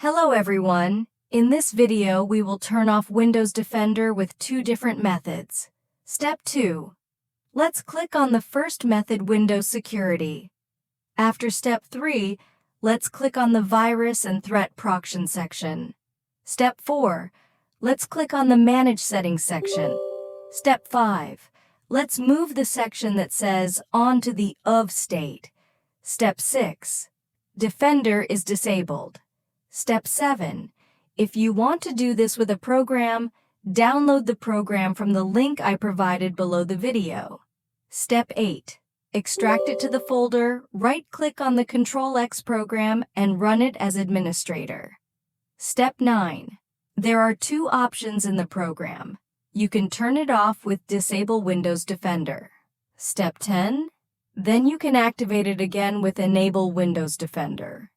Hello everyone. In this video, we will turn off Windows Defender with two different methods. Step 2. Let's click on the first method, Windows Security. After Step 3, let's click on the Virus and Threat Protection section. Step 4. Let's click on the Manage Settings section. Step 5. Let's move the section that says On to the Of state. Step 6. Defender is disabled. Step 7. If you want to do this with a program, download the program from the link I provided below the video. Step 8. Extract it to the folder, right-click on the Control-X program, and run it as administrator. Step 9. There are two options in the program. You can turn it off with Disable Windows Defender. Step 10. Then you can activate it again with Enable Windows Defender.